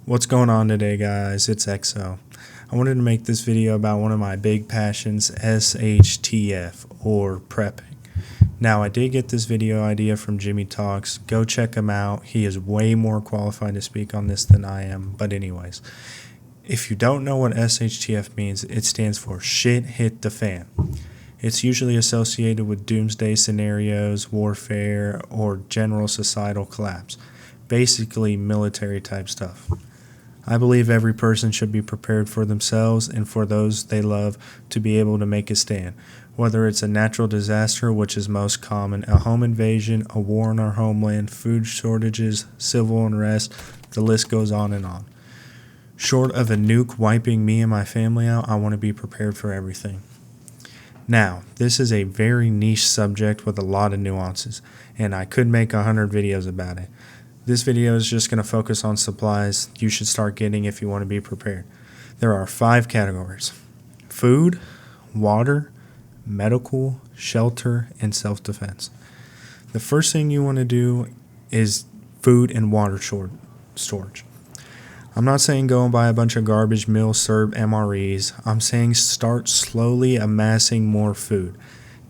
What's going on today, guys? It's XO. I wanted to make this video about one of my big passions, SHTF, or prepping. Now, I did get this video idea from Jimmy Talks. Go check him out. He is way more qualified to speak on this than I am. But anyways, if you don't know what SHTF means, it stands for Shit Hit the Fan. It's usually associated with doomsday scenarios, warfare, or general societal collapse. Basically, military type stuff. I believe every person should be prepared for themselves and for those they love to be able to make a stand. Whether it's a natural disaster, which is most common, a home invasion, a war in our homeland, food shortages, civil unrest, the list goes on and on. Short of a nuke wiping me and my family out, I want to be prepared for everything. Now, this is a very niche subject with a lot of nuances, and I could make 100 videos about it. This video is just going to focus on supplies you should start getting if you want to be prepared. There are 5 categories: food, water, medical, shelter, and self-defense. The first thing you want to do is food and water storage. I'm not saying go and buy a bunch of garbage meal served MREs. I'm saying start slowly amassing more food.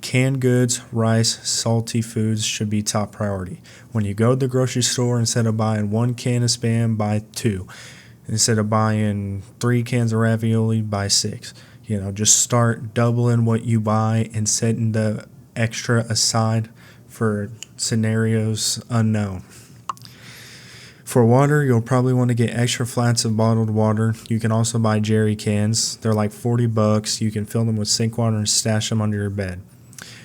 Canned goods, rice, salty foods should be top priority. When you go to the grocery store, instead of buying 1 can of Spam, buy 2. Instead of buying 3 cans of ravioli, buy 6. Just start doubling what you buy and setting the extra aside for scenarios unknown. For water, you'll probably want to get extra flats of bottled water. You can also buy jerry cans. They're like $40. You can fill them with sink water and stash them under your bed.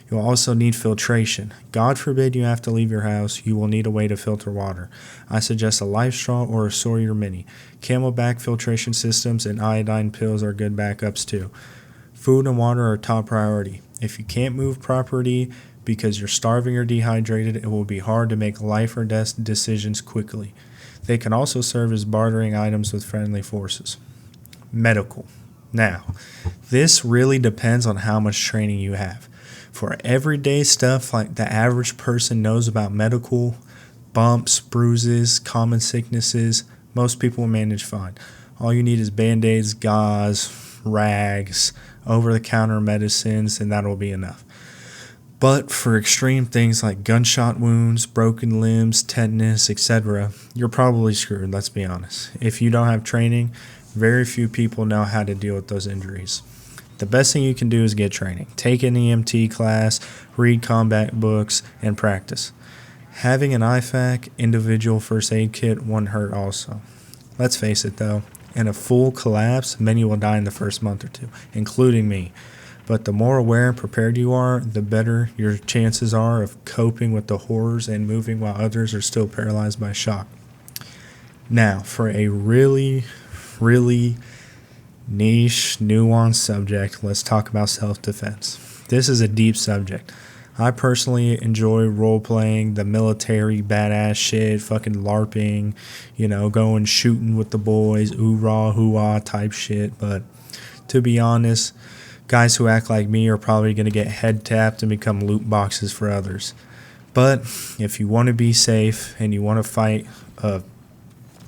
You'll also need filtration. God forbid you have to leave your house, you will need a way to filter water. I suggest a Life Straw or a Sawyer Mini. Camelback filtration systems and iodine pills are good backups too. Food and water are top priority. If you can't move property because you're starving or dehydrated, it will be hard to make life or death decisions quickly. They can also serve as bartering items with friendly forces. Medical. Now, this really depends on how much training you have. For everyday stuff like the average person knows about medical, bumps, bruises, common sicknesses, most people will manage fine. All you need is Band-Aids, gauze, rags, over-the-counter medicines, and that'll be enough. But for extreme things like gunshot wounds, broken limbs, tetanus, etc., you're probably screwed, let's be honest. If you don't have training, very few people know how to deal with those injuries. The best thing you can do is get training. Take an EMT class, read combat books, and practice. Having an IFAK, individual first aid kit, won't hurt also. Let's face it though, in a full collapse, many will die in the first month or 2, including me. But the more aware and prepared you are, the better your chances are of coping with the horrors and moving while others are still paralyzed by shock. Now, for a really niche, nuanced subject, let's talk about self-defense. This is a deep subject. I personally enjoy role-playing the military badass shit, fucking LARPing, going shooting with the boys, ooh-rah, hoo-ah type shit. But to be honest, guys who act like me are probably going to get head tapped and become loot boxes for others. But if you want to be safe and you want to fight a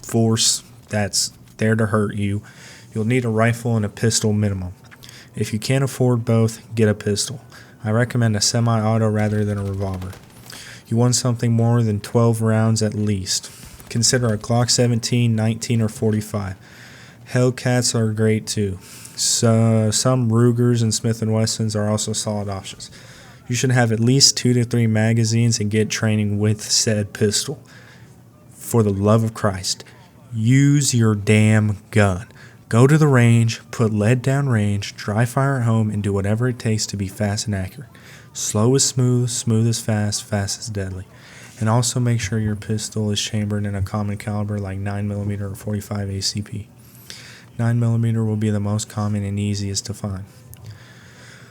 force that's there to hurt you, you'll need a rifle and a pistol minimum. If you can't afford both, get a pistol. I recommend a semi-auto rather than a revolver. You want something more than 12 rounds at least. Consider a Glock 17, 19, or 45. Hellcats are great too. So, some Rugers and Smith & Wessons are also solid options. You should have at least 2 to 3 magazines and get training with said pistol. For the love of Christ, use your damn gun. Go to the range, put lead down range, dry fire at home, and do whatever it takes to be fast and accurate. Slow is smooth, smooth is fast, fast is deadly. And also make sure your pistol is chambered in a common caliber like 9mm or 45 ACP. 9mm will be the most common and easiest to find.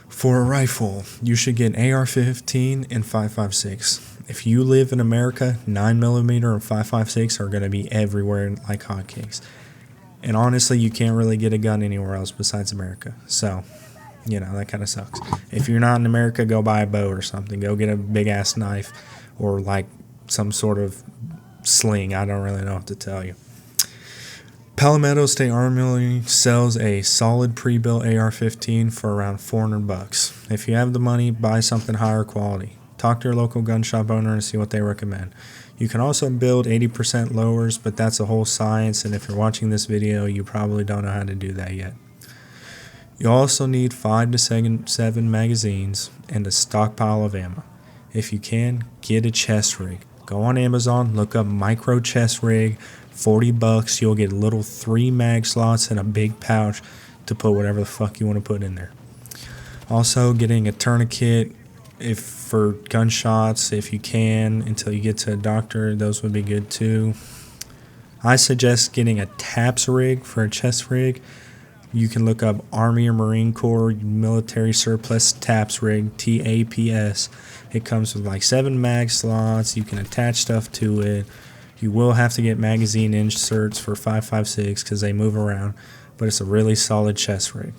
For a rifle, you should get AR-15 and 5.56. If you live in America, 9mm and 5.56 are going to be everywhere like hotcakes. And honestly, you can't really get a gun anywhere else besides America. So, that kind of sucks. If you're not in America, go buy a bow or something. Go get a big-ass knife or like some sort of sling. I don't really know what to tell you. Palmetto State Armory sells a solid pre-built AR-15 for around $400. If you have the money, buy something higher quality. Talk to your local gun shop owner and see what they recommend. You can also build 80% lowers, but that's a whole science, and if you're watching this video, you probably don't know how to do that yet. You also need 5 to 7 magazines and a stockpile of ammo. If you can, get a chest rig. Go on Amazon, look up micro chest rig, $40. You'll get little 3 mag slots and a big pouch to put whatever the fuck you want to put in there. Also, getting a tourniquet for gunshots, if you can, until you get to a doctor, those would be good too. I suggest getting a TAPS rig for a chest rig. You can look up Army or Marine Corps Military Surplus TAPS rig, TAPS. It comes with like 7 mag slots. You can attach stuff to it. You will have to get magazine inserts for 5.56 because they move around, but it's a really solid chest rig.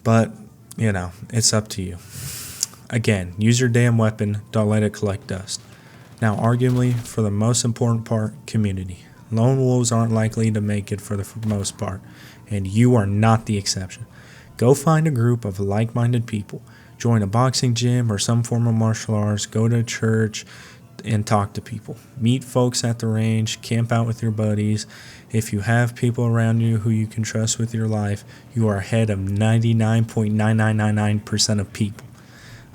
But, you know, it's up to you. Again, use your damn weapon. Don't let it collect dust. Now, arguably, for the most important part, community. Lone wolves aren't likely to make it for the most part, and you are not the exception. Go find a group of like-minded people. Join a boxing gym or some form of martial arts. Go to church and talk to people. Meet folks at the range. Camp out with your buddies. If you have people around you who you can trust with your life, you are ahead of 99.9999% of people.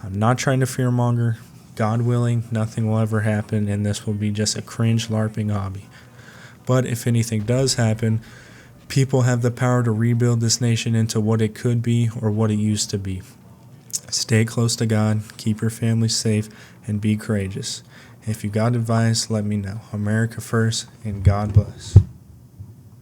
I'm not trying to fearmonger. God willing, nothing will ever happen, and this will be just a cringe LARPing hobby. But if anything does happen, people have the power to rebuild this nation into what it could be or what it used to be. Stay close to God, keep your family safe, and be courageous. If you got advice, let me know. America first, and God bless.